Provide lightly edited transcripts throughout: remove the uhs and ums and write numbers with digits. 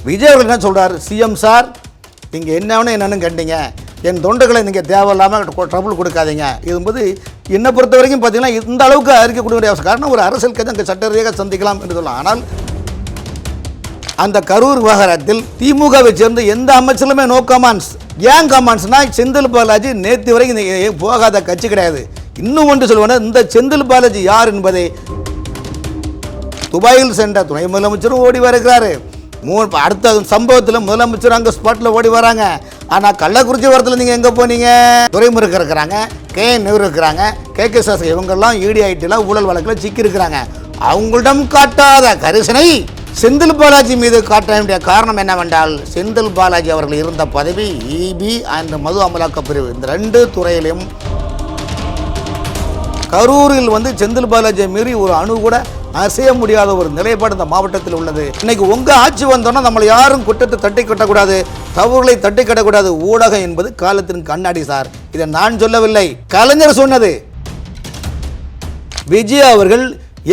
விஜய் அவர்கள் என்ன சொல்கிறார், சிஎம் சார் நீங்கள் என்னன்னு கண்டீங்க, என் தொண்டுகளை நீங்கள் தேவையில்லாமல் ட்ரபுள் கொடுக்காதீங்க. இதும்போது என்னை பொறுத்த வரைக்கும் பார்த்தீங்கன்னா இந்த அளவுக்கு அறிக்கை கொடுக்க வேண்டிய அவசியம். காரணம் ஒரு அரசியல் கட்சி அங்கே சட்ட ரீதியாக சந்திக்கலாம் என்று சொல்லலாம். ஆனால் அந்த கரூர் விவகாரத்தில் திமுகவை சேர்ந்து எந்த அமைச்சருமே நோ கமாண்ட்ஸ். ஏன் கமாண்ட்ஸ்னால் செந்தில் பாலாஜி நேற்று வரைக்கும் போகாத கட்சி கிடையாது. இன்னும் ஒன்று சொல்லுவேன், இந்த செந்தில் பாலாஜி யார் என்பதை துபாயில் சென்ற துணை முதலமைச்சரும் ஓடி வருகிறாரு. அடுத்த சம்பவத்தில் முதலமைச்சர் அங்கே ஸ்பாட்டில் ஓடி வராங்க. ஆனால் கள்ளக்குறிச்சி வரத்தில் நீங்கள் எங்கே போனீங்க? துரைமுருகன் இருக்கிறாங்க, நேரு இருக்கிறாங்க, கே சாஸ்திரி, இவங்கெல்லாம் ED/ITலாம் ஊழல் வழக்கில் சிக்கி இருக்கிறாங்க. அவங்களிடம் காட்டாத கரிசனை செந்தில் பாலாஜி மீது காட்ட வேண்டிய காரணம் என்னவென்றால், செந்தில் பாலாஜி அவர்கள் இருந்த பதவி EB அண்ட் மது அமலாக்க பிரிவு, இந்த 2 துறையிலும் கரூரில் செந்தில் பாலாஜியை மீறி ஒரு அணு கூட அசைய முடியாத ஒரு நிலைப்பாடு இந்த மாவட்டத்தில் உள்ளது. இன்னைக்கு உங்க ஆட்சி வந்தோன்னா நம்மளை யாரும் குற்றத்தை தட்டி கட்டக்கூடாது, தவறுகளை தட்டி கட்டக்கூடாது. ஊடகம் என்பது காலத்தின் கண்ணாடி சார். இதை நான் சொல்லவில்லை, கலைஞர் சொன்னது. விஜய் அவர்கள்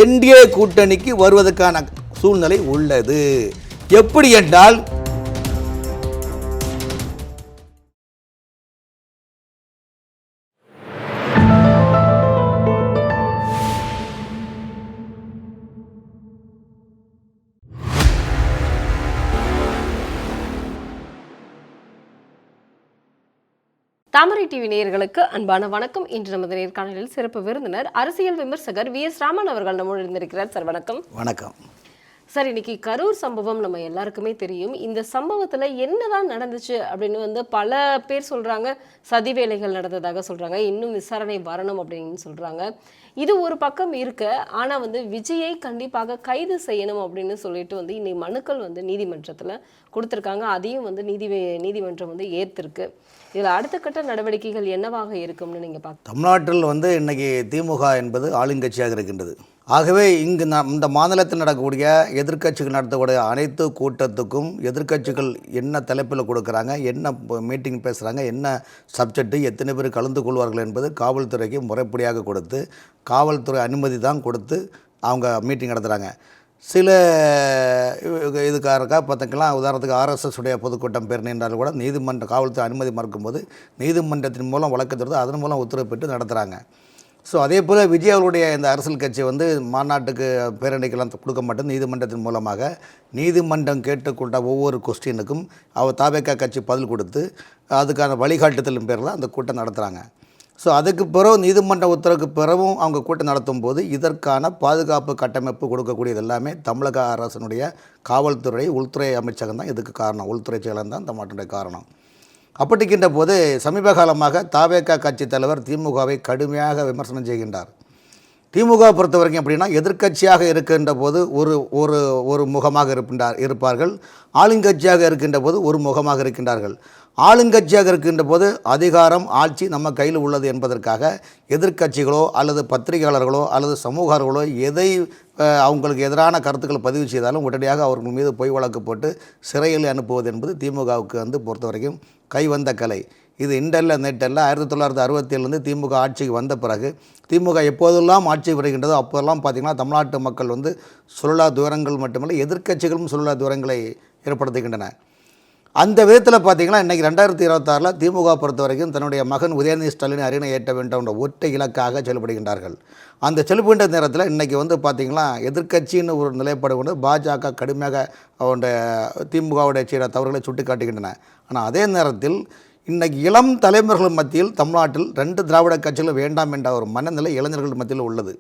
NDA கூட்டணிக்கு வருவதற்கான சூழ்நிலை உள்ளது. எப்படி என்றால், தாமரை டிவி நேயர்களுக்கு அன்பான வணக்கம். இன்று நமது நேர்காணலில் சிறப்பு விருந்தினர் அரசியல் விமர்சகர் VS ராமன் அவர்கள் நம்மோடு இருந்திருக்கிறார். சார் வணக்கம். வணக்கம் சார். இன்னைக்கு கரூர் சம்பவம் நம்ம எல்லாருக்குமே தெரியும். இந்த சம்பவத்துல என்னதான் நடந்துச்சு அப்படின்னு பல பேர் சொல்றாங்க. சதி வேலைகள் நடந்ததாக சொல்றாங்க, இன்னும் விசாரணை வரணும் அப்படின்னு சொல்றாங்க. இது ஒரு பக்கம் இருக்க, ஆனா விஜயை கண்டிப்பாக கைது செய்யணும் அப்படின்னு சொல்லிட்டு இன்னைக்கு மனுக்கள் நீதிமன்றத்துல கொடுத்திருக்காங்க. அதையும் நீதிமன்றம் ஏத்திருக்கு. இதில் அடுத்த கட்ட நடவடிக்கைகள் என்னவாக இருக்கும்னு நீங்கள் பார்க்க? தமிழ்நாட்டில் இன்னைக்கு திமுக என்பது ஆளுங்கட்சியாக இருக்கின்றது. ஆகவே இங்கு இந்த மாநிலத்தில் நடக்கக்கூடிய எதிர்க்கட்சிகள் நடத்தக்கூடிய அனைத்து கூட்டத்துக்கும் எதிர்க்கட்சிகள் என்ன தலைப்பில் கொடுக்குறாங்க, என்ன மீட்டிங் பேசுகிறாங்க, என்ன சப்ஜெக்ட்டு, எத்தனை பேர் கலந்து கொள்வார்கள் என்பது காவல்துறைக்கு முறைப்படியாக கொடுத்து, காவல்துறை அனுமதி தான் கொடுத்து அவங்க மீட்டிங் நடத்துகிறாங்க. சில இதுக்காக பார்த்துக்கலாம், உதாரணத்துக்கு RSS உடைய பொதுக்கூட்டம் பேர் நின்றாலும் கூட நீதிமன்ற காவல்துறை அனுமதி மறுக்கும்போது நீதிமன்றத்தின் மூலம் வழக்கு தொடர்ந்து அதன் மூலம் உத்தரவு பெற்று நடத்துகிறாங்க. ஸோ அதே போல் விஜய் அவருடைய இந்த அரசியல் கட்சி மாநாட்டுக்கு பேரணிக்கெல்லாம் கொடுக்க மாட்டேன், நீதிமன்றத்தின் மூலமாக நீதிமன்றம் கேட்டுக்கொண்ட ஒவ்வொரு கொஸ்டினுக்கும் அவர் தாவேகா கட்சி பதில் கொடுத்து அதுக்கான வழிகாட்டுதலின் பேரில் அந்த கூட்டம் நடத்துகிறாங்க. ஸோ அதுக்கு பிறகு நீதிமன்ற உத்தரவுக்கு பிறகும் அவங்க கூட்டம் நடத்தும் போது இதற்கான பாதுகாப்பு கட்டமைப்பு கொடுக்கக்கூடியது எல்லாமே தமிழக அரசனுடைய காவல்துறை, உள்துறை அமைச்சகம் தான் இதுக்கு காரணம். உள்துறை செயலகம் தான் இந்த மாற்றத்துடைய காரணம். அப்படிக்கின்ற போது சமீப காலமாக தாவேகா கட்சி தலைவர் திமுகவை கடுமையாக விமர்சனம் செய்கின்றார். திமுக பொறுத்த வரைக்கும் எப்படின்னா, எதிர்க்கட்சியாக இருக்கின்ற போது ஒரு முகமாக இருப்பார்கள், ஆளுங்கட்சியாக இருக்கின்ற போது ஒரு முகமாக இருக்கின்றார்கள். ஆளுங்கட்சியாக இருக்கின்ற போது அதிகாரம், ஆட்சி நம்ம கையில் உள்ளது என்பதற்காக எதிர்க்கட்சிகளோ அல்லது பத்திரிகையாளர்களோ அல்லது சமூகர்களோ எதை அவங்களுக்கு எதிரான கருத்துக்கள் பதிவு செய்தாலும் உடனடியாக அவர்கள் மீது பொய் வழக்கு போட்டு சிறையில் அனுப்புவது என்பது திமுகவுக்கு பொறுத்த வரைக்கும் கைவந்த கலை. இது இண்டல்ல நெட்டல்ல. 1967 திமுக ஆட்சிக்கு வந்த பிறகு திமுக எப்போதெல்லாம் ஆட்சி வருகின்றதோ அப்போதெல்லாம் பார்த்திங்கன்னா தமிழ்நாட்டு மக்கள் சுற்றுலா தூரங்கள் மட்டுமல்ல எதிர்க்கட்சிகளும் சுற்றுலா தூரங்களை ஏற்படுத்துகின்றன. அந்த விதத்தில் பார்த்திங்கன்னா இன்றைக்கி 2026 திமுக பொறுத்த வரைக்கும் தன்னுடைய மகன் உதயநிதி ஸ்டாலினை அரியணை ஏற்ற வேண்டும் என்ற ஒற்றை இலக்காக செயல்படுகின்றார்கள். அந்த செல்புகின்ற நேரத்தில் இன்றைக்கி பார்த்திங்கன்னா எதிர்க்கட்சின்னு ஒரு நிலைப்பாடு கொண்டு பாஜக கடுமையாக அவனுடைய திமுகவுடைய செய்த தவறுகளை சுட்டி காட்டுகின்றன. ஆனால் அதே நேரத்தில் இன்றைக்கி இளம் தலைவர்கள் மத்தியில் தமிழ்நாட்டில் 2 திராவிட கட்சிகள் வேண்டாம் என்ற ஒரு மனநிலை இளைஞர்கள் மத்தியில் உள்ளது.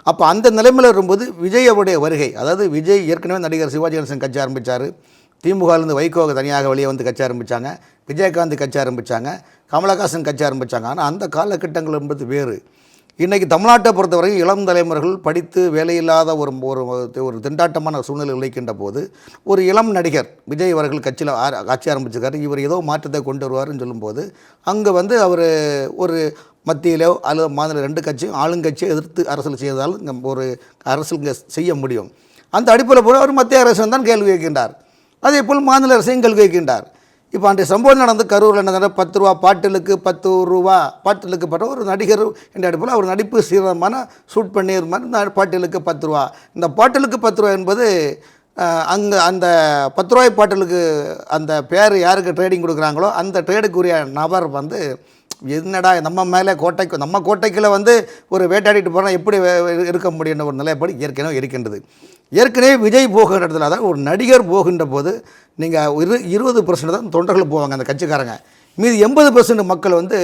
அப்போ அந்த நிலைமையில் வரும்போது விஜய் அவருடைய வருகை, அதாவது விஜய் ஏற்கனவே நடிகர் சிவாஜி கணேசன் கட்சி ஆரம்பித்தார், திமுகலேருந்து வைகோ தனியாக வெளியே கட்சி ஆரம்பித்தாங்க, விஜயகாந்த் கட்சி ஆரம்பித்தாங்க, கமலஹாசன் கட்சி ஆரம்பித்தாங்க. ஆனால் அந்த காலகட்டங்கள் என்பது வேறு. இன்றைக்கி தமிழ்நாட்டை பொறுத்தவரைக்கும் இளம் தலைமுறைகள் படித்து வேலையில்லாத ஒரு திண்டாட்டமான சூழ்நிலை உழைக்கின்ற போது ஒரு இளம் நடிகர் விஜய் அவர்கள் கட்சி ஆரம்பிச்சிருக்காரு, இவர் ஏதோ மாற்றத்தை கொண்டு வருவார்னு சொல்லும்போது அங்கே அவர் ஒரு மத்தியிலோ அல்லது மாநில 2 கட்சியும் ஆளுங்கட்சியை எதிர்த்து அரசியல் செய்தாலும் இங்கே ஒரு அரசியல் இங்கே செய்ய முடியும். அந்த அடிப்படையில் போல அவர் மத்திய அரசு தான் கேள்வி வைக்கின்றார், அதே போல் மாநில அரசையும் கேள்வி வைக்கின்றார். இப்போ அன்றைய சம்பவம் நடந்து கரூரில் என்ன 10 ரூபா பாட்டிலுக்கு 10 ரூபா பாட்டிலுக்கு பட்ட ஒரு நடிகர் என்ற அடிப்படையில் அவர் நடிப்பு சீரமான ஷூட் பண்ணியிருந்தார். பாட்டிலுக்கு 10 ரூபா, இந்த பாட்டிலுக்கு 10 ரூபா என்பது அங்கே அந்த 10 ரூபாய் பாட்டிலுக்கு அந்த பேர் யாருக்கு ட்ரேடிங் கொடுக்குறாங்களோ அந்த ட்ரேடுக்குரிய நபர் வந்து என்னடா நம்ம மேலே கோட்டைக்கு நம்ம கோட்டைக்குள்ளே வந்து ஒரு வேட்டாடிட்டு போனால் எப்படி இருக்க முடியும்னு ஒரு நிலைப்பாடு ஏற்கனவே இருக்கின்றது. ஏற்கனவே விஜய் போகின்ற இடத்துல அதாவது ஒரு நடிகர் போகின்ற போது நீங்கள் 20% தான் தொண்டர்கள் போவாங்க அந்த கட்சிக்காரங்க. மீதி 80% மக்கள் வந்து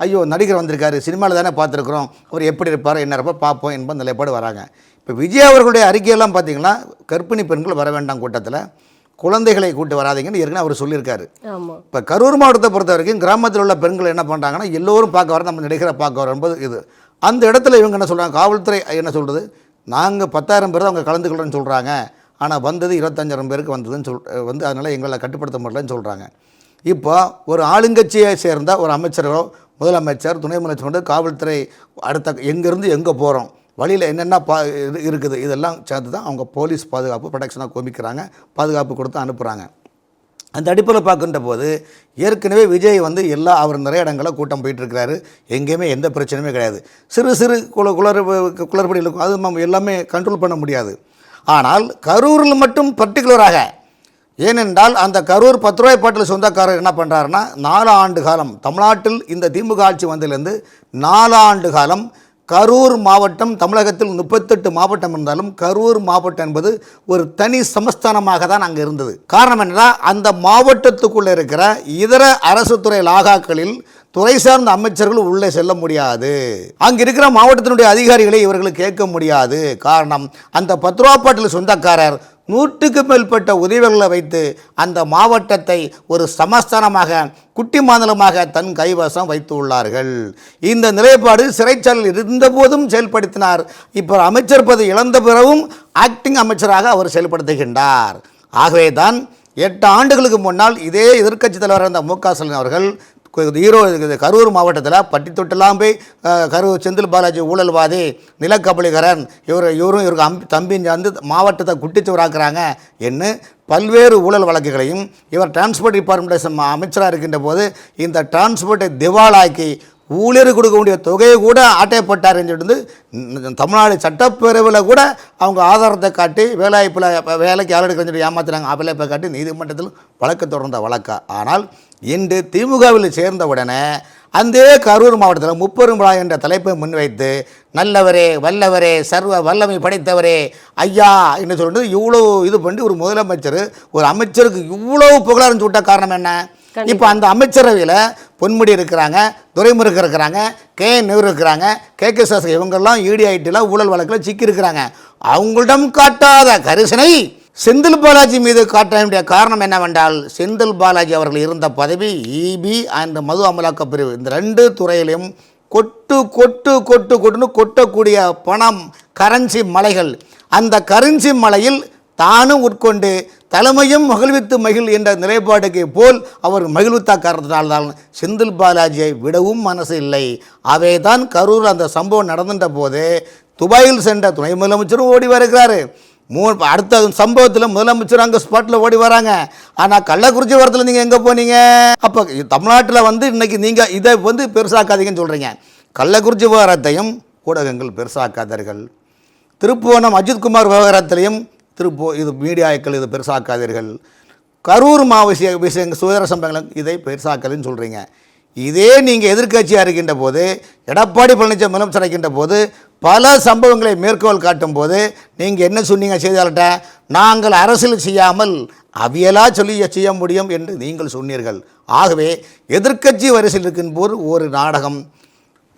ஐயோ நடிகர் வந்திருக்காரு, சினிமாவில் தானே பார்த்துருக்குறோம், அவர் எப்படி இருப்பார் என்ன இருப்பார் பார்ப்போம் என்பது நிலைப்பாடு வராங்க. இப்போ விஜய் அவர்களுடைய அறிக்கையெல்லாம் பார்த்தீங்கன்னா கர்ப்பிணி பெண்கள் வர வேண்டாம் கூட்டத்தில், குழந்தைகளை கூட்டு வராதிங்கன்னு ஏற்கனவே அவர் சொல்லியிருக்காரு. இப்போ கரூர் மாவட்டத்தை பொறுத்த வரைக்கும் கிராமத்தில் உள்ள பெண்கள் என்ன பண்ணுறாங்கன்னா எல்லோரும் பார்க்க வர நம்ம நடிகரை பார்க்க வர என்பது இது. அந்த இடத்துல இவங்க என்ன சொல்கிறாங்க, காவல்துறை என்ன சொல்கிறது, நாங்கள் 10,000 பேர் தான் அவங்க கலந்துக்கலன்னு சொல்கிறாங்க, ஆனால் வந்தது 25,000 பேருக்கு வந்ததுன்னு வந்து அதனால் எங்களை கட்டுப்படுத்த முடியலன்னு சொல்கிறாங்க. இப்போ ஒரு ஆளுங்கட்சியை சேர்ந்த ஒரு அமைச்சரோ முதலமைச்சர் துணை முதலமைச்சர் காவல்துறை அடுத்த எங்கேருந்து எங்கே போகிறோம் வழியில் என்னென்ன இருக்குது இதெல்லாம் சேர்த்து தான் அவங்க போலீஸ் பாதுகாப்பு ப்ரொடெக்ஷனாக கோமிக்கிறாங்க, பாதுகாப்பு கொடுத்து அனுப்புகிறாங்க. அந்த அடிப்படையில் பார்க்கின்ற போது ஏற்கனவே விஜய் வந்து அவர் நிறைய இடங்களில் கூட்டம் போயிட்டுருக்கிறாரு, எங்கேயுமே எந்த பிரச்சனையுமே கிடையாது. சிறு சிறு குளறுபடி இருக்கும், அது நம்ம எல்லாமே கண்ட்ரோல் பண்ண முடியாது. ஆனால் கரூரில் மட்டும் பர்டிகுலராக, ஏனென்றால் அந்த கரூர் 10 ரூபாய் பாட்டில் சொந்தக்காரர் என்ன பண்ணுறாருன்னா 4 ஆண்டு காலம் தமிழ்நாட்டில் இந்த திமுக ஆட்சி வந்ததிலிருந்து 4 ஆண்டு காலம் கரூர் மாவட்டம் தமிழகத்தில் 38 மாவட்டம் இருந்தாலும் கரூர் மாவட்டம் என்பது ஒரு தனி சமஸ்தானமாக தான் அங்கே இருந்தது. காரணம் என்னன்னா அந்த மாவட்டத்துக்குள்ளே இருக்கிற இதர அரசு துறை லாகாக்களில் துறை சார்ந்த அமைச்சர்கள் உள்ளே செல்ல முடியாது, அங்கே இருக்கிற மாவட்டத்தினுடைய அதிகாரிகளை இவர்கள் கேட்க முடியாது. காரணம் அந்த 10 ரூபா பாட்டில் சொந்தக்காரர் 100க்கு மேற்பட்ட உதவிகளை வைத்து அந்த மாவட்டத்தை ஒரு சமஸ்தானமாக குட்டி மாநிலமாக தன் கைவசம் வைத்து உள்ளார்கள். இந்த நிலைப்பாடு சிறைச்சாலையில் இருந்தபோதும் செயல்படுத்தினார். இப்போ அமைச்சர் பதவி இழந்த பிறகும் ஆக்டிங் அமைச்சராக அவர் செயல்படுத்துகின்றார். ஆகவே தான் 8 ஆண்டுகளுக்கு முன்னால் இதே எதிர்க்கட்சி தலைவர் இருந்த மு.க. ஸ்டாலின் அவர்கள் கரூர் மாவட்டத்தில் பட்டி தொட்டெல்லாம் போய் கரூர் செந்தில் பாலாஜி ஊழல்வாதி நிலக்கபலிகரன் இவருக்கு தம்பின்னு வந்து மாவட்டத்தை குட்டிச்சுவராக்குறாங்க என்ன பல்வேறு ஊழல் வழக்குகளையும் இவர் டிரான்ஸ்போர்ட் டிபார்ட்மெண்ட் அமைச்சராக இருக்கின்ற போது இந்த டிரான்ஸ்போர்ட்டை திவாலாக்கி ஊழியர் கொடுக்க வேண்டிய தொகையை கூட ஆட்டைப்பட்டார் என்று சொல்லிட்டு தமிழ்நாடு சட்டப்பேரவையில் கூட அவங்க ஆதாரத்தை காட்டி வேலைக்கு ஆள் எடுக்கிறேன்னு சொல்லி ஏமாத்துறாங்க. அபிலைப்பை காட்டி நீதிமன்றத்தில் வழக்கு தொடர்ந்த வழக்கா. ஆனால் இன்று திமுகவில் சேர்ந்தவுடனே அந்த கரூர் மாவட்டத்தில் 30 விழா என்ற தலைப்பை முன்வைத்து நல்லவரே வல்லவரே சர்வ வல்லமை படைத்தவரே ஐயா என்று சொல்லிட்டு இவ்வளோ இது பண்ணி ஒரு முதலமைச்சர் ஒரு அமைச்சருக்கு இவ்வளோ புகழாரம் சூட்ட காரணம் என்ன? இப்போ அந்த அமைச்சரவையில் பொன்முடி இருக்கிறாங்க, துரைமுருகன் இருக்கிறாங்க, நேரு இருக்கிறாங்க, கே சாஸ்திரி இவங்கெல்லாம் ED ஊழல் வழக்கில் சிக்கி இருக்கிறாங்க. அவங்களிடம் காட்டாத கரிசனை செந்தில் பாலாஜி மீது காட்ட வேண்டிய காரணம் என்னவென்றால் செந்தில் பாலாஜி அவர்கள் இருந்த பதவி EB அண்ட் மது அமலாக்க பிரிவு, இந்த 2 துறையிலையும் கொட்டுன்னு கொட்டக்கூடிய பணம் கரன்சி மலைகள். அந்த கரன்சி மலையில் தானும் உட்கொண்டு தலைமையும் மகிழ்வித்து மகிழ் என்ற நிலைப்பாட்டுக்கு போல் அவர் மகிழ்வித்த காரணத்தினால்தான் செந்தில் பாலாஜியை விடவும் மனசு இல்லை. அவை தான் கரூர் அந்த சம்பவம் நடந்துட்ட போது துபாயில் சென்ற துணை முதலமைச்சரும் ஓடி வருகிறாரு. அடுத்த சம்பவத்தில் முதலமைச்சர் அங்கே ஸ்பாட்டில் ஓடி வராங்க. ஆனால் கள்ளக்குறிச்சி வரத்தில் நீங்கள் எங்கே போனீங்க? அப்போ தமிழ்நாட்டில் வந்து இன்றைக்கி நீங்கள் இதை வந்து பெருசாக்காதீங்கன்னு சொல்கிறீங்க. கள்ளக்குறிச்சி விவகாரத்தையும் ஊடகங்கள் பெருசாக்காதீர்கள். திருப்புவனம் அஜித்குமார் விவகாரத்திலையும் இது மீடியாக்கள் இது பெருசாக்காதீர்கள். கரூர் விஷயங்கள் சுதந்திர சம்பவங்கள் இதை பெருசாக்காதுன்னு சொல்கிறீங்க. இதே நீங்கள் எதிர்க்கட்சியாக இருக்கின்ற போது எடப்பாடி பழனிசாமி முதலமைச்சர் இருக்கின்ற போது பல சம்பவங்களை மேற்கோள் காட்டும் போது நீங்கள் என்ன சொன்னீங்க செய்தியாளர்கிட்ட? நாங்கள் அரசியல் செய்யாமல் அவியலாக செய்ய முடியும் என்று நீங்கள் சொன்னீர்கள். ஆகவே எதிர்க்கட்சி வரிசையில் இருக்கின்ற போது ஒரு நாடகம்,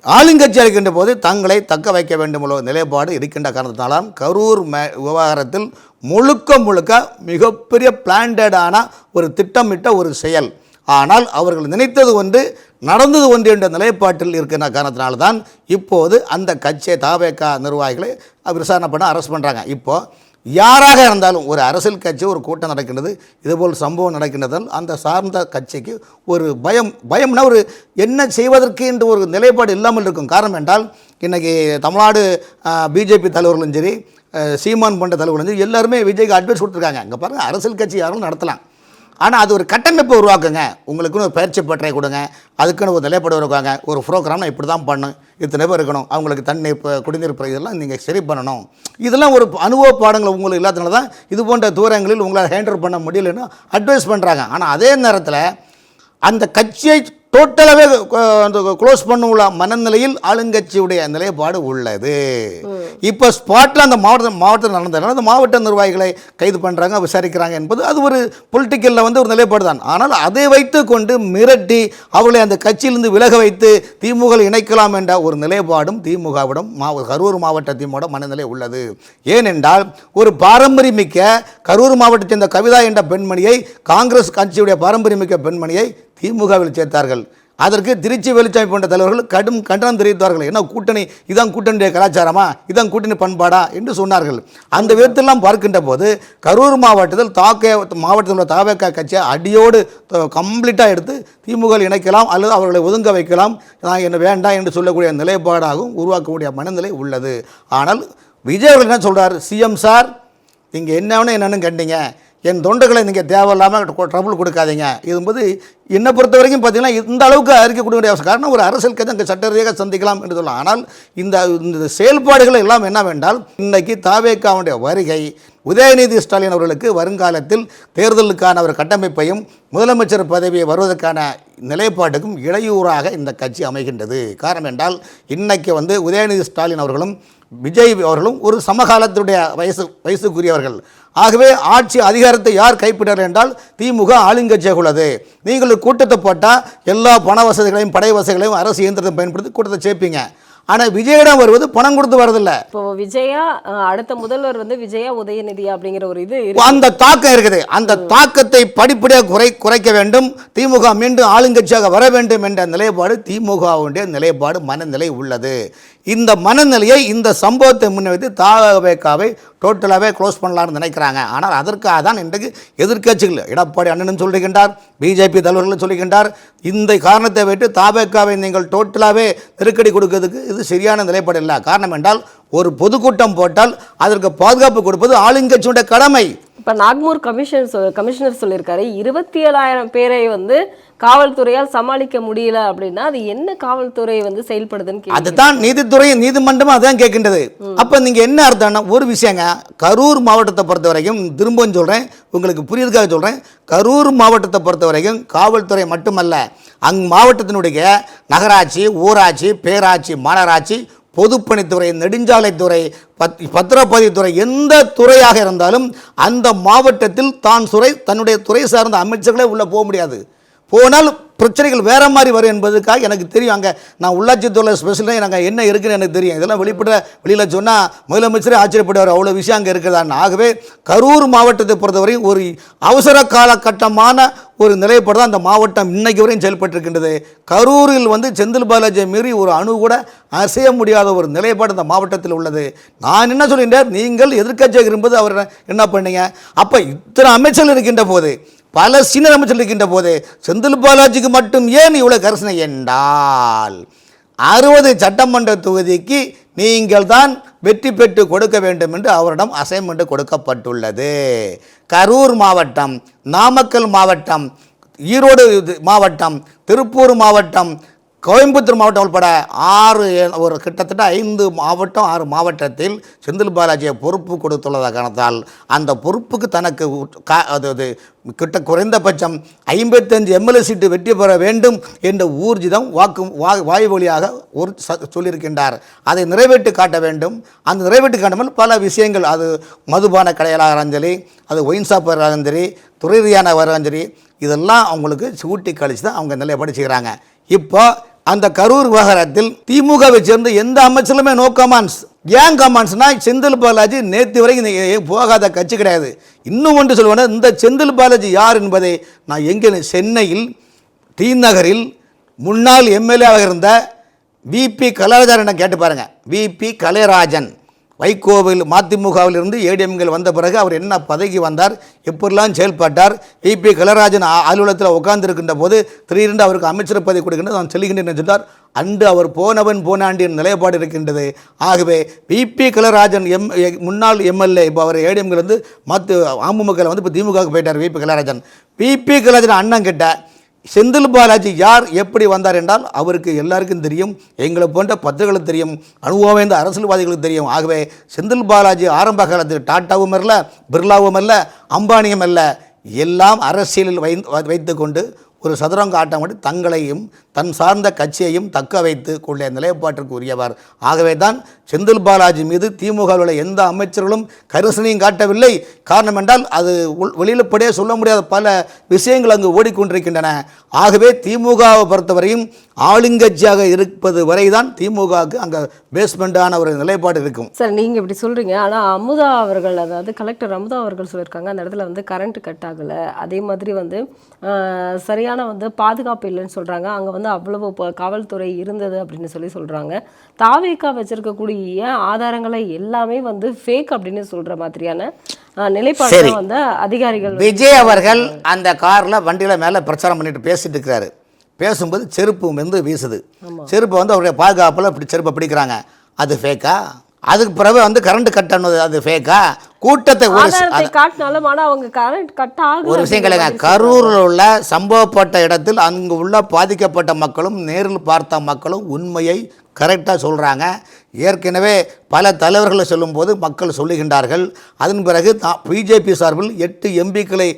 ஆளுங்கட்சி இருக்கின்ற போது தங்களை தக்க வைக்க வேண்டும் உள்ள நிலைப்பாடு இருக்கின்ற காரணத்தினால்தான் கரூர் விவகாரத்தில் முழுக்க மிகப்பெரிய பிளான்டடான ஒரு திட்டமிட்ட ஒரு செயல். ஆனால் அவர்கள் நினைத்தது ஒன்று நடந்தது ஒன்று என்ற நிலைப்பாட்டில் இருக்கிற காரணத்தினால்தான் இப்போது அந்த கட்சியை தாவேகா நிர்வாகிகளை விசாரணை பண்ண அரெஸ்ட் பண்ணுறாங்க. இப்போது யாராக இருந்தாலும் ஒரு அரசியல் கட்சி ஒரு கூட்டம் நடக்கின்றது, இதுபோல் சம்பவம் நடக்கின்றதால் அந்த சார்ந்த கட்சிக்கு ஒரு பயம்னா ஒரு என்ன செய்வதற்கு என்று ஒரு நிலைப்பாடு இல்லாமல் இருக்கும். காரணம் என்றால் இன்றைக்கி தமிழ்நாடு பிஜேபி தலைவர்களும் சரி, சீமான் போன்ற தலைவர்களும் சரி எல்லாருமே விஜய்க்கு அட்வைஸ் கொடுத்துருக்காங்க. இங்கே பாருங்கள், அரசியல் கட்சி யாரும் நடத்தலாம், ஆனால் அது ஒரு கட்டமைப்பை உருவாக்குங்க, உங்களுக்குன்னு ஒரு பயிற்சி பட்டறை கொடுங்க, அதுக்குன்னு ஒரு நிலைப்பாடு உருவாங்க, ஒரு ப்ரோக்ராம்னா இப்படி தான் பண்ணணும், இத்தனை பேர் இருக்கணும், அவங்களுக்கு தண்ணீர் குடிநீர் இதெல்லாம் நீங்கள் சரி பண்ணணும். இதெல்லாம் ஒரு அனுபவ பாடங்கள் உங்களுக்கு இல்லாதனால தான் இது போன்ற தூரங்களில் உங்களால் ஹேண்டில் பண்ண முடியலன்னு அட்வைஸ் பண்ணுறாங்க. ஆனால் அதே நேரத்தில் அந்த கட்சியை டோட்டலாகவே அந்த க்ளோஸ் பண்ண மனநிலையில் ஆளுங்கட்சியுடைய நிலைப்பாடு உள்ளது. இப்போ ஸ்பாட்டில் அந்த மாவட்டத்தில் நடந்ததுனால அந்த மாவட்ட நிர்வாகிகளை கைது பண்ணுறாங்க, விசாரிக்கிறாங்க என்பது அது ஒரு பொலிட்டிக்கலில் வந்து ஒரு நிலைப்பாடு தான். ஆனால் அதை வைத்து கொண்டு மிரட்டி அவர்களை அந்த கட்சியிலிருந்து விலக வைத்து திமுக இணைக்கலாம் என்ற ஒரு நிலைப்பாடும் திமுகவிடம் கரூர் மாவட்ட திமுக மனநிலை உள்ளது. ஏனென்றால் ஒரு பாரம்பரியமிக்க கரூர் மாவட்டத்தை சேர்ந்த கவிதா என்ற பெண்மணியை, காங்கிரஸ் கட்சியுடைய பாரம்பரியமிக்க பெண்மணியை திமுகவில் சேர்த்தார்கள். அதற்கு திருச்சி வெளிச்சாமி போன்ற தலைவர்கள் கடும் கண்டனம் தெரிவித்தார்கள். என்ன கூட்டணி, இதான் கூட்டணியுடைய கலாச்சாரமா, இதான் கூட்டணி பண்பாடா என்று சொன்னார்கள். அந்த விதத்தெல்லாம் பார்க்கின்ற போது கரூர் மாவட்டத்தில் மாவட்டத்தில் உள்ள தாவேகா கட்சியை அடியோடு கம்ப்ளீட்டாக எடுத்து திமுக இணைக்கலாம் அல்லது அவர்களை ஒதுங்க வைக்கலாம், நான் என்ன வேண்டாம் என்று சொல்லக்கூடிய நிலைப்பாடாகவும் உருவாக்கக்கூடிய மனநிலை உள்ளது. ஆனால் விஜய் அவர்கள் என்ன சொல்கிறார், சிஎம் சார் நீங்கள் என்னன்னு கண்டீங்க, என் தொண்டர்களை நீங்கள் தேவையில்லாமல் ட்ரபுள் கொடுக்காதீங்க. இதும்போது என்னை பொறுத்த வரைக்கும் பார்த்தீங்கன்னா இந்த அளவுக்கு அறிக்கை கொடுக்க வேண்டிய அவசியம். காரணம் ஒரு அரசியல் கட்சி அங்கே சட்ட ரீதியாக சந்திக்கலாம் என்று சொல்லலாம். ஆனால் இந்த செயல்பாடுகள் எல்லாம் என்னவென்றால், இன்றைக்கி தாவேக்காவுடைய வருகை உதயநிதி ஸ்டாலின் அவர்களுக்கு வருங்காலத்தில் தேர்தலுக்கான ஒரு கட்டமைப்பையும் முதலமைச்சர் பதவியை வருவதற்கான நிலைப்பாட்டுக்கும் இடையூறாக இந்த கட்சி அமைகின்றது. காரணம் என்றால் இன்றைக்கி வந்து உதயநிதி ஸ்டாலின் அவர்களும் விஜய் அவர்களும் ஒரு சமகாலத்துடைய வயசுக்குரியவர்கள். ஆகவே ஆட்சி அதிகாரத்தை யார் கைப்பற்றார் என்றால் திமுக ஆளுங்கட்சியாக உள்ளது. நீங்கள் கூட்டத்தை போட்டால் எல்லா பண வசதிகளையும் படை வசதிகளையும் அரசு இயந்திரத்தை பயன்படுத்தி கூட்டத்தை சேர்ப்பீங்க. ஆனால் விஜயிடம் வருவது பணம் கொடுத்து வரதில்லை. இப்போ விஜயா அடுத்த முதல்வர் வந்து விஜயா உதயநிதியா அப்படிங்கிற ஒரு இது அந்த தாக்கம் இருக்குது. அந்த தாக்கத்தை படிப்படியாக குறைக்க வேண்டும். திமுக மீண்டும் ஆளுங்கட்சியாக வர வேண்டும் என்ற நிலைப்பாடு திமுகவுடைய நிலைப்பாடு மனநிலை உள்ளது. இந்த மனநிலையை இந்த சம்பவத்தை முன்வைத்து தாவேகாவை டோட்டலாகவே க்ளோஸ் பண்ணலான்னு நினைக்கிறாங்க. ஆனால் அதற்காக தான் இன்றைக்கு எதிர்க்கட்சிகள் எடப்பாடி அண்ணனும் சொல்லுகின்றார், பிஜேபி தலைவர்களும் சொல்லுகின்றார், இந்த காரணத்தை வைத்து தாவேகாவை நீங்கள் டோட்டலாகவே நெருக்கடி கொடுக்கிறதுக்கு இது சரியான நிலைப்பாடு இல்லை. காரணம் என்றால் ஒரு பொதுக்கூட்டம் போட்டால் அதற்கு பாதுகாப்பு கொடுப்பது ஆளுங்கட்சியுடைய கடமை. இப்போ நாக்மூர் கமிஷனர் சொல்லியிருக்காரு 27,000 பேரை வந்து காவல்துறையால் சமாளிக்க முடியல அப்படின்னா அது என்ன காவல்துறை வந்து செயல்படுதுன்னு அதுதான் நீதித்துறை நீதிமன்றமும் அதான் கேட்கின்றது. அப்போ நீங்கள் என்ன அர்த்தம்னா ஒரு விஷயங்க, கரூர் மாவட்டத்தை பொறுத்த வரைக்கும் திரும்பவும் சொல்கிறேன், உங்களுக்கு புரியுதுக்காக சொல்கிறேன், கரூர் மாவட்டத்தை பொறுத்த வரைக்கும் காவல்துறை மட்டுமல்ல, மாவட்டத்தினுடைய நகராட்சி, ஊராட்சி, பேராட்சி, மாநகராட்சி, பொதுப்பணித்துறை, நெடுஞ்சாலைத்துறை, பத்திரப்பதிவுத்துறை, எந்த துறையாக இருந்தாலும் அந்த மாவட்டத்தில் தன்னுடைய துறை சார்ந்த அமைச்சர்களே உள்ளே போக முடியாது. போனால் பிரச்சனைகள் வேறு மாதிரி வரும் என்பதுக்காக எனக்கு தெரியும். அங்கே நான் உள்ளாட்சித்துறை ஸ்பெஷலாக நாங்கள் என்ன இருக்குன்னு எனக்கு தெரியும். இதெல்லாம் வெளியில் சொன்னால் முதலமைச்சரே ஆச்சரியப்படுவார், அவ்வளோ விஷயம் அங்கே இருக்குதான்னு. ஆகவே கரூர் மாவட்டத்தை பொறுத்தவரை ஒரு அவசர காலகட்டமான ஒரு நிலைப்பாடு தான் அந்த மாவட்டம் இன்னைக்கு வரையும் செயல்பட்டிருக்கின்றது. கரூரில் வந்து செந்தில் பாலாஜியை மீறி ஒரு அணு கூட அசைய முடியாத ஒரு நிலைப்பாடு இந்த மாவட்டத்தில் உள்ளது. நான் என்ன சொல்கின்றேன், நீங்கள் எதிர்க்கட்சியாக இருக்கும்போது அவர் என்ன பண்ணீங்க? அப்போ இத்தனை அமைச்சர்கள் இருக்கின்ற போது, பல சீனியர் அமைச்சர்கள் இருக்கின்ற போது செந்தில் பாலாஜிக்கு மட்டும் ஏன் இவ்வளோ கரிசனை என்றால் 60 சட்டமன்ற தொகுதிக்கு நீங்கள் தான் வெற்றி பெற்று கொடுக்க வேண்டும் என்று அவரிடம் அசைன்மெண்ட் கொடுக்கப்பட்டுள்ளது. கரூர் மாவட்டம், நாமக்கல் மாவட்டம், ஈரோடு மாவட்டம், திருப்பூர் மாவட்டம், கோயம்புத்தூர் மாவட்டம் உட்பட கிட்டத்தட்ட 5 மாவட்டம் 6 மாவட்டத்தில் செந்தில் பாலாஜியை பொறுப்பு கொடுத்துள்ளதாக காரணத்தால் அந்த பொறுப்புக்கு தனக்கு குறைந்தபட்சம் 55 எம்எல்ஏ சீட்டு வெற்றி பெற வேண்டும் என்ற ஊர்ஜிதம் வாய் வழியாக சொல்லியிருக்கின்றார். அதை நிறைவேற்றி காட்ட வேண்டும். அந்த நிறைவேற்றி காட்டாமல் பல விஷயங்கள், அது மதுபான கடைகளாக இருந்தாலும் சரி, அது ஒயின் ஷாப்பாக இருந்தாலும் சரி, துறை ரீதியான இருந்தாலும் சரி, இதெல்லாம் அவங்களுக்கு சூட்டி கழிச்சு தான் அவங்க நிலைப்பாடு செய்கிறாங்க. இப்போ அந்த கரூர் விவகாரத்தில் திமுகவை சேர்ந்த எந்த அமைச்சருமே நோ கமாண்ட்ஸ். ஏன் கமாண்ட்ஸ்னா, செந்தில் பாலாஜி நேற்று வரைக்கும் போகாத கட்சி கிடையாது. இன்னும் ஒன்று சொல்லுவேன்னா, இந்த செந்தில் பாலாஜி யார் என்பதை நான் எங்கே சென்னையில் டி நகரில் முன்னாள் எம்எல்ஏவாக இருந்த விபி கலைராஜன் கேட்டு பாருங்கள். விபி கலைராஜன் வைகோவில் மதிமுகவில் இருந்து ஏடிஎம்கள் வந்த பிறகு அவர் என்ன பதவி வந்தார், எப்படிலாம் செயல்பட்டார், விபி கனகராஜன் அலுவலகத்தில் உட்கார்ந்திருக்கின்ற போது திடீரென்று அவருக்கு அமைச்சர் பதவி கொடுக்கின்றது நான் செல்கின்றேன் சொன்னார். அன்று அவர் போனவன் போனாண்டின் நிலைப்பாடு இருக்கின்றது. ஆகவே விபி கனகராஜன் முன்னாள் எம்எல்ஏ இப்போ அவர் ஏடிஎம்கள் வந்து அமமுக வந்து இப்போ திமுகவுக்கு போயிட்டார். விபி கனகராஜன் அண்ணன் கிட்ட செந்தில் பாலாஜி யார் எப்படி வந்தார் என்றால் அவருக்கு எல்லாருக்கும் தெரியும், எங்களை போன்ற பத்திரிகைகளுக்கு தெரியும், அனுபவம் வாய்ந்த அரசியல்வாதிகளுக்கு தெரியும். ஆகவே செந்தில் பாலாஜி ஆரம்ப காலத்தில் டாட்டாவும் அல்ல, பிர்லாவும் அல்ல, அம்பானியும் அல்ல, எல்லாம் அரசியலில் வைத்து கொண்டு ஒரு சதுரங்க ஆட்டம் மட்டும் தங்களையும் தன் சார்ந்த கட்சியையும் தக்க வைத்து கொள்ள நிலைப்பாட்டிற்கு உரியவர். ஆகவே தான் செந்தில் பாலாஜி மீது திமுகவில் உள்ள எந்த அமைச்சர்களும் கரிசனையும் காட்டவில்லை. காரணம் என்றால் அது வெளியிலப்படியே சொல்ல முடியாத பல விஷயங்கள் அங்கு ஓடிக்கொண்டிருக்கின்றன. ஆகவே திமுகவை பொறுத்தவரையும் ஆளுங்கட்சியாக இருப்பது வரைதான் திமுகவுக்கு அங்கே பேஸ்மெண்டான ஒரு நிலைப்பாடு இருக்கும். சார் நீங்கள் இப்படி சொல்கிறீங்க, ஆனால் அமுதா அவர்கள், அதாவது கலெக்டர் அமுதா அவர்கள் சொல்லியிருக்காங்க அந்த இடத்துல வந்து கரண்ட் கட் ஆகலை, அதே மாதிரி வந்து சரியான வந்து பாதுகாப்பு இல்லைன்னு சொல்கிறாங்க, அங்கே வந்து அவ்வளவு காவல்துறை இருந்தது அப்படின்னு சொல்கிறாங்க. தாவேகா வச்சிருக்கக்கூடிய ஆதாரங்களை எல்லாமே வந்து ஃபேக் அப்படின்னு சொல்கிற மாதிரியான நிலைப்பாடு வந்து அதிகாரிகள். விஜய் அவர்கள் அந்த காரில் வண்டியில் மேலே பிரச்சாரம் பண்ணிட்டு பேசிட்டு இருக்கிறாரு. பேசும்போது செருப்பு வந்து வீசுது. செருப்பு வந்து அவருடைய பாதுகாப்பில் இப்படி செருப்பை பிடிக்கிறாங்க. அது ஃபேக்கா? அதுக்கு பிறகு வந்து கரண்ட் கட் ஆனது அது ஃபேக்கா? கூட்டத்தை காட்டினாலும் ஆனால் அவங்க கரண்ட் கட் ஆகும். ஒரு விஷயம் கிடையாது. கரூரில் உள்ள சம்பவப்பட்ட இடத்தில் அங்கு உள்ள பாதிக்கப்பட்ட மக்களும் நேரில் பார்த்த மக்களும் உண்மையை கரெக்டாக சொல்கிறாங்க. ஏற்கனவே பல தலைவர்களை சொல்லும்போது மக்கள் சொல்லுகின்றார்கள். அதன் பிறகு பிஜேபி சார்பில் 8 எம்பிக்களை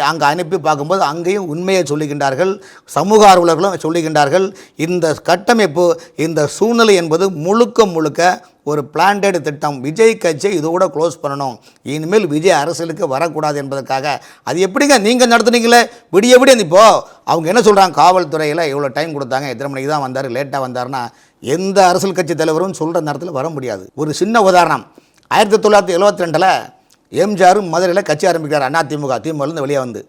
அங்கே அனுப்பி பார்க்கும்போது அங்கேயும் உண்மையை சொல்லுகின்றார்கள். சமூக ஆர்வலர்களும் சொல்லுகின்றார்கள். இந்த கட்டமைப்பு, இந்த சூழ்நிலை என்பது முழுக்க ஒரு பிளான்டட் திட்டம். விஜய் கட்சியை இதோட க்ளோஸ் பண்ணணும், இனிமேல் விஜய் அரசியலுக்கு வரக்கூடாது என்பதற்காக. அது எப்படிங்க நீங்கள் நடத்துனீங்களே விடிய இப்போது அவங்க என்ன சொல்கிறாங்க, காவல்துறையில் இவ்வளோ டைம் கொடுத்தாங்க, எத்தனை மணிக்கு தான் வந்தார், லேட்டாக வந்தார்னா எந்த அரசியல் கட்சி தலைவரும் சொல்கிற நேரத்தில் வர முடியாது. ஒரு சின்ன உதாரணம், 1972 எம்ஜிஆர் மதுரையில் கட்சி ஆரம்பிக்கிறார். திமுகலேருந்து வெளியே வந்து